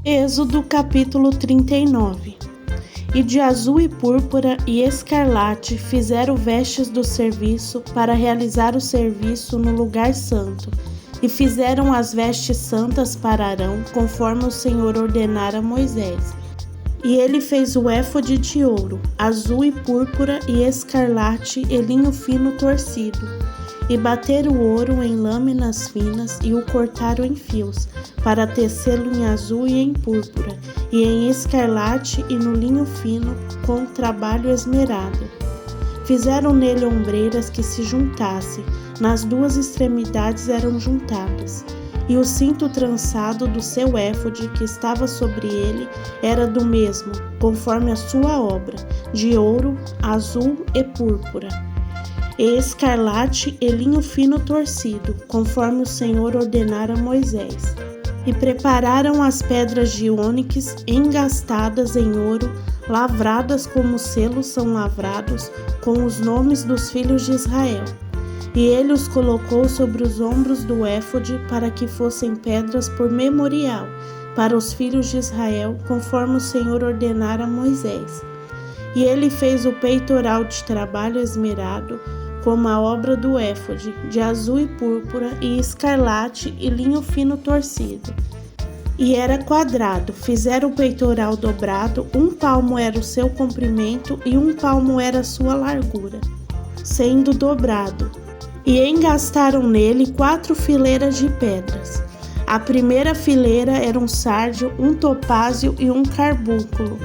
Êxodo capítulo 39. E de azul e púrpura e escarlate fizeram vestes do serviço para realizar o serviço no lugar santo, e fizeram as vestes santas para Arão, conforme o Senhor ordenara a Moisés. E ele fez o éfode de ouro, azul e púrpura e escarlate e linho fino torcido. E bateram o ouro em lâminas finas e o cortaram em fios, para tecê-lo em azul e em púrpura, e em escarlate e no linho fino, com trabalho esmerado. Fizeram nele ombreiras que se juntassem, nas duas extremidades eram juntadas. E o cinto trançado do seu éfode que estava sobre ele era do mesmo, conforme a sua obra, de ouro, azul e púrpura, e escarlate e linho fino torcido, conforme o Senhor ordenara a Moisés. E prepararam as pedras de ônix engastadas em ouro, lavradas como selos são lavrados, com os nomes dos filhos de Israel. E ele os colocou sobre os ombros do éfode para que fossem pedras por memorial para os filhos de Israel, conforme o Senhor ordenara a Moisés. E ele fez o peitoral de trabalho esmerado, como a obra do éfode, de azul e púrpura e escarlate e linho fino torcido. E era quadrado, fizeram o peitoral dobrado, 1 palmo era o seu comprimento e 1 palmo era a sua largura, sendo dobrado. E engastaram nele 4 fileiras de pedras. A primeira fileira era um sárdio, um topázio e um carbúnculo.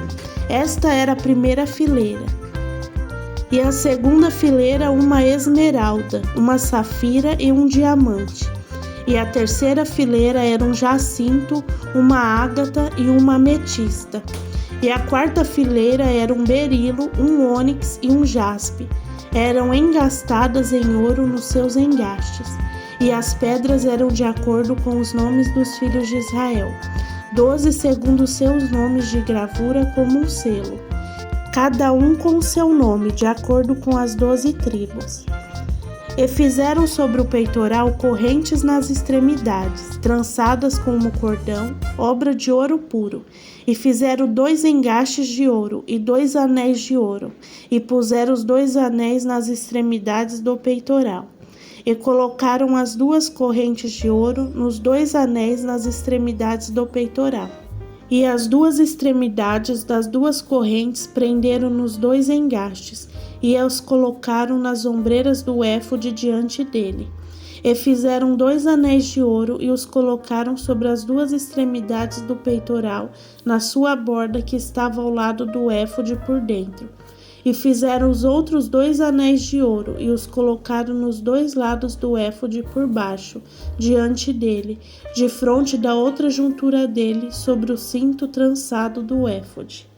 Esta era a primeira fileira. E a segunda fileira uma esmeralda, uma safira e um diamante. E a terceira fileira era um jacinto, uma ágata e uma ametista. E a quarta fileira era um berilo, um ônix e um jaspe. Eram engastadas em ouro nos seus engastes. E as pedras eram de acordo com os nomes dos filhos de Israel, 12 segundo seus nomes de gravura como um selo, cada um com seu nome, de acordo com as 12 tribos. E fizeram sobre o peitoral correntes nas extremidades, trançadas como cordão, obra de ouro puro. E fizeram 2 engastes de ouro e 2 anéis de ouro, e puseram os 2 anéis nas extremidades do peitoral. E colocaram as 2 correntes de ouro nos 2 anéis nas extremidades do peitoral. E as 2 extremidades das 2 correntes prenderam nos 2 engastes, e os colocaram nas ombreiras do éfode diante dele. E fizeram 2 anéis de ouro e os colocaram sobre as 2 extremidades do peitoral, na sua borda que estava ao lado do éfode por dentro. E fizeram os outros 2 anéis de ouro e os colocaram nos 2 lados do éfode por baixo, diante dele, de fronte da outra juntura dele, sobre o cinto trançado do éfode.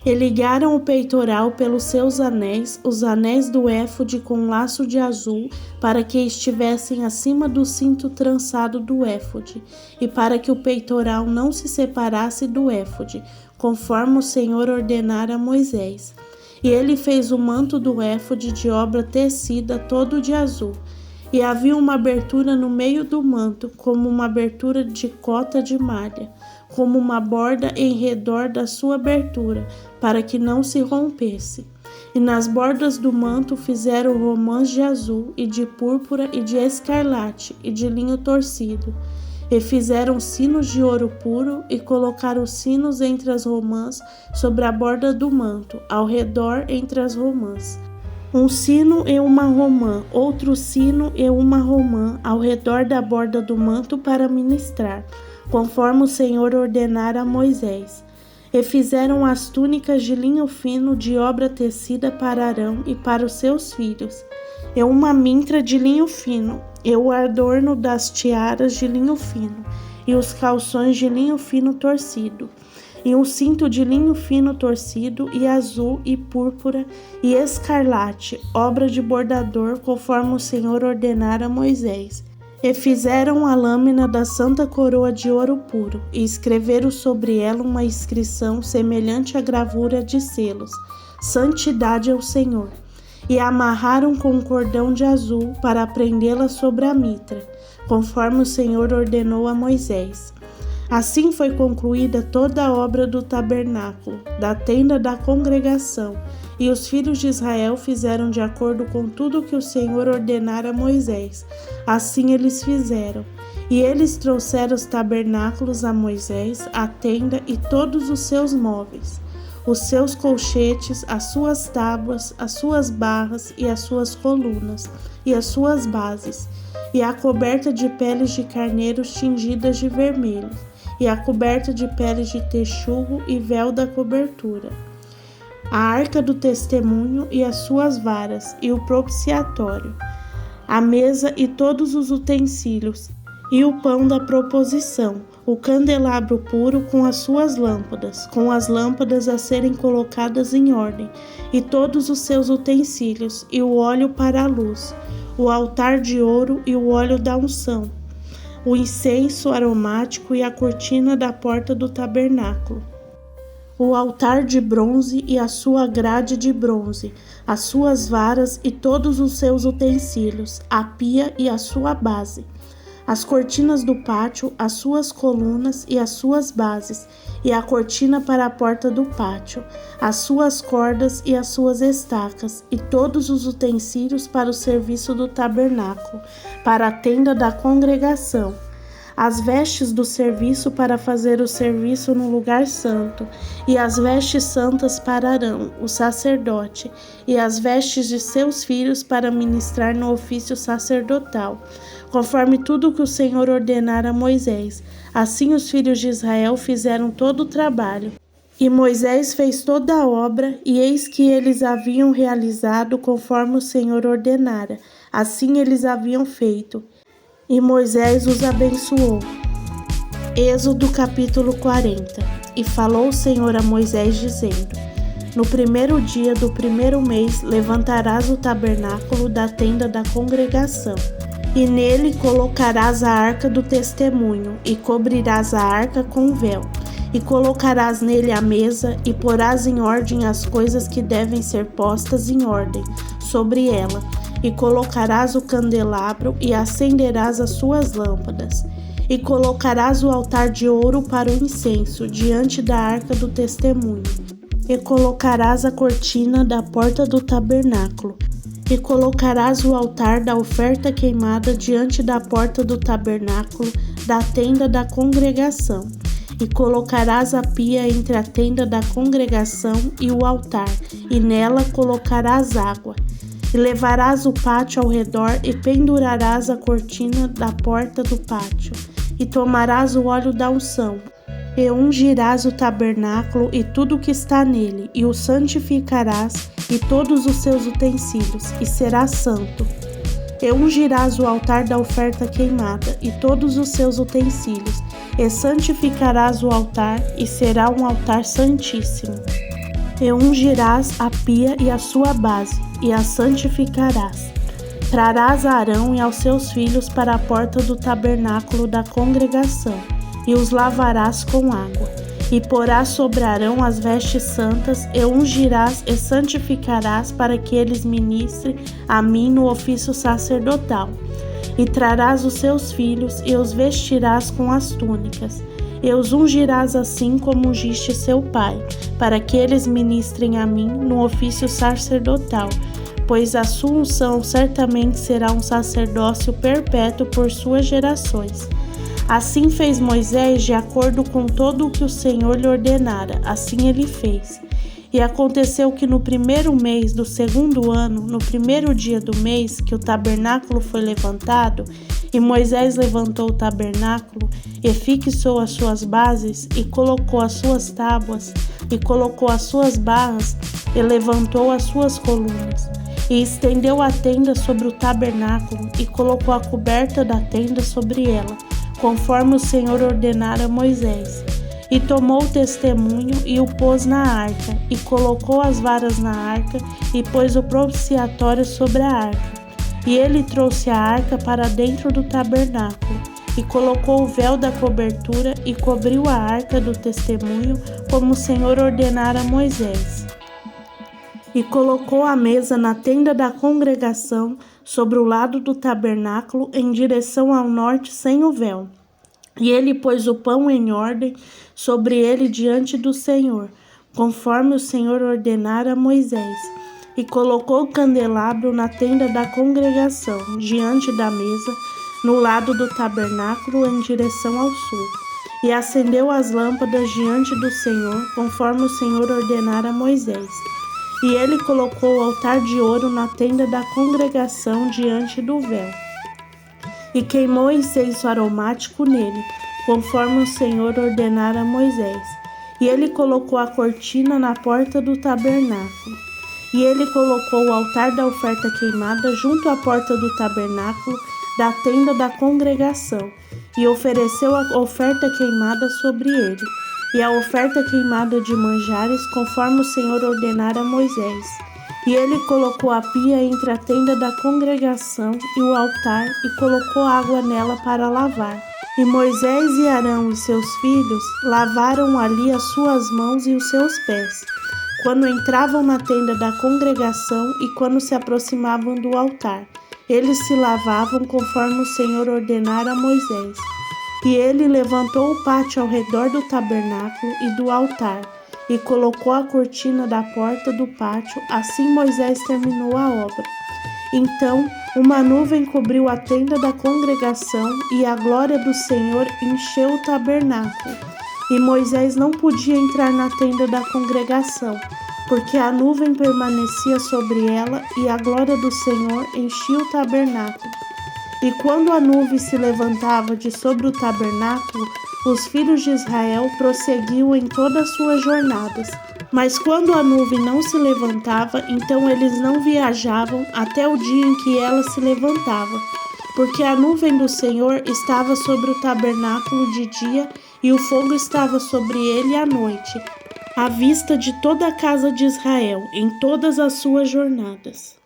E ligaram o peitoral pelos seus anéis, os anéis do éfode com laço de azul, para que estivessem acima do cinto trançado do éfode, e para que o peitoral não se separasse do éfode, conforme o Senhor ordenara a Moisés. E ele fez o manto do éfode de obra tecida todo de azul. E havia uma abertura no meio do manto, como uma abertura de cota de malha, como uma borda em redor da sua abertura, para que não se rompesse. E nas bordas do manto fizeram romãs de azul, e de púrpura, e de escarlate, e de linho torcido. E fizeram sinos de ouro puro, e colocaram os sinos entre as romãs, sobre a borda do manto, ao redor entre as romãs. Um sino e uma romã, outro sino e uma romã, ao redor da borda do manto para ministrar, conforme o Senhor ordenara a Moisés. E fizeram as túnicas de linho fino de obra tecida para Arão e para os seus filhos, e uma mintra de linho fino, e o adorno das tiaras de linho fino, e os calções de linho fino torcido, e um cinto de linho fino torcido, e azul, e púrpura, e escarlate, obra de bordador, conforme o Senhor ordenara a Moisés. E fizeram a lâmina da santa coroa de ouro puro, e escreveram sobre ela uma inscrição semelhante à gravura de selos: Santidade ao Senhor. E a amarraram com um cordão de azul para prendê-la sobre a mitra, conforme o Senhor ordenou a Moisés. Assim foi concluída toda a obra do tabernáculo, da tenda da congregação, e os filhos de Israel fizeram de acordo com tudo que o Senhor ordenara a Moisés. Assim eles fizeram. E eles trouxeram os tabernáculos a Moisés, a tenda e todos os seus móveis, os seus colchetes, as suas tábuas, as suas barras e as suas colunas, e as suas bases, e a coberta de peles de carneiros tingidas de vermelho, e a coberta de peles de texugo e véu da cobertura, a arca do testemunho e as suas varas, e o propiciatório, a mesa e todos os utensílios, e o pão da proposição, o candelabro puro com as suas lâmpadas, com as lâmpadas a serem colocadas em ordem, e todos os seus utensílios, e o óleo para a luz, o altar de ouro e o óleo da unção, o incenso aromático e a cortina da porta do tabernáculo, o altar de bronze e a sua grade de bronze, as suas varas e todos os seus utensílios, a pia e a sua base, as cortinas do pátio, as suas colunas e as suas bases, e a cortina para a porta do pátio, as suas cordas e as suas estacas, e todos os utensílios para o serviço do tabernáculo, para a tenda da congregação, as vestes do serviço para fazer o serviço no lugar santo, e as vestes santas para Arão, o sacerdote, e as vestes de seus filhos para ministrar no ofício sacerdotal, conforme tudo que o Senhor ordenara a Moisés. Assim os filhos de Israel fizeram todo o trabalho. E Moisés fez toda a obra, e eis que eles haviam realizado conforme o Senhor ordenara. Assim eles haviam feito. E Moisés os abençoou. Êxodo capítulo 40. E falou o Senhor a Moisés, dizendo: No primeiro dia do primeiro mês levantarás o tabernáculo da tenda da congregação, e nele colocarás a arca do testemunho, e cobrirás a arca com véu, e colocarás nele a mesa, e porás em ordem as coisas que devem ser postas em ordem sobre ela, e colocarás o candelabro, e acenderás as suas lâmpadas, e colocarás o altar de ouro para o incenso diante da arca do testemunho, e colocarás a cortina da porta do tabernáculo, e colocarás o altar da oferta queimada diante da porta do tabernáculo da tenda da congregação, e colocarás a pia entre a tenda da congregação e o altar, e nela colocarás água. E levarás o pátio ao redor e pendurarás a cortina da porta do pátio, e tomarás o óleo da unção, e ungirás o tabernáculo e tudo o que está nele, e o santificarás e todos os seus utensílios, e será santo. E ungirás o altar da oferta queimada e todos os seus utensílios, e santificarás o altar, e será um altar santíssimo. E ungirás a pia e a sua base, e a santificarás. Trarás a Arão e aos seus filhos para a porta do tabernáculo da congregação, e os lavarás com água. E porás sobre Arão as vestes santas, e ungirás e santificarás para que eles ministrem a mim no ofício sacerdotal. E trarás os seus filhos, e os vestirás com as túnicas, e os ungirás assim como ungiste seu pai, para que eles ministrem a mim no ofício sacerdotal, pois a sua unção certamente será um sacerdócio perpétuo por suas gerações. Assim fez Moisés de acordo com todo o que o Senhor lhe ordenara, assim ele fez. E aconteceu que no primeiro mês do segundo ano, no primeiro dia do mês que o tabernáculo foi levantado, e Moisés levantou o tabernáculo, e fixou as suas bases, e colocou as suas tábuas, e colocou as suas barras, e levantou as suas colunas, e estendeu a tenda sobre o tabernáculo, e colocou a coberta da tenda sobre ela, conforme o Senhor ordenara a Moisés. E tomou o testemunho e o pôs na arca, e colocou as varas na arca, e pôs o propiciatório sobre a arca. E ele trouxe a arca para dentro do tabernáculo, e colocou o véu da cobertura, e cobriu a arca do testemunho, como o Senhor ordenara a Moisés. E colocou a mesa na tenda da congregação, sobre o lado do tabernáculo, em direção ao norte, sem o véu. E ele pôs o pão em ordem sobre ele diante do Senhor, conforme o Senhor ordenara a Moisés, e colocou o candelabro na tenda da congregação, diante da mesa, no lado do tabernáculo, em direção ao sul. E acendeu as lâmpadas diante do Senhor, conforme o Senhor ordenara a Moisés. E ele colocou o altar de ouro na tenda da congregação, diante do véu. E queimou incenso aromático nele, conforme o Senhor ordenara a Moisés. E ele colocou a cortina na porta do tabernáculo. E ele colocou o altar da oferta queimada junto à porta do tabernáculo da tenda da congregação, e ofereceu a oferta queimada sobre ele, e a oferta queimada de manjares, conforme o Senhor ordenara a Moisés. E ele colocou a pia entre a tenda da congregação e o altar, e colocou água nela para lavar. E Moisés e Arão e seus filhos lavaram ali as suas mãos e os seus pés, quando entravam na tenda da congregação e quando se aproximavam do altar. Eles se lavavam conforme o Senhor ordenara a Moisés. E ele levantou o pátio ao redor do tabernáculo e do altar, e colocou a cortina da porta do pátio. Assim Moisés terminou a obra. Então uma nuvem cobriu a tenda da congregação, e a glória do Senhor encheu o tabernáculo. E Moisés não podia entrar na tenda da congregação, porque a nuvem permanecia sobre ela, e a glória do Senhor enchia o tabernáculo. E quando a nuvem se levantava de sobre o tabernáculo, os filhos de Israel prosseguiam em todas as suas jornadas. Mas quando a nuvem não se levantava, então eles não viajavam até o dia em que ela se levantava, porque a nuvem do Senhor estava sobre o tabernáculo de dia, e o fogo estava sobre ele à noite, à vista de toda a casa de Israel, em todas as suas jornadas.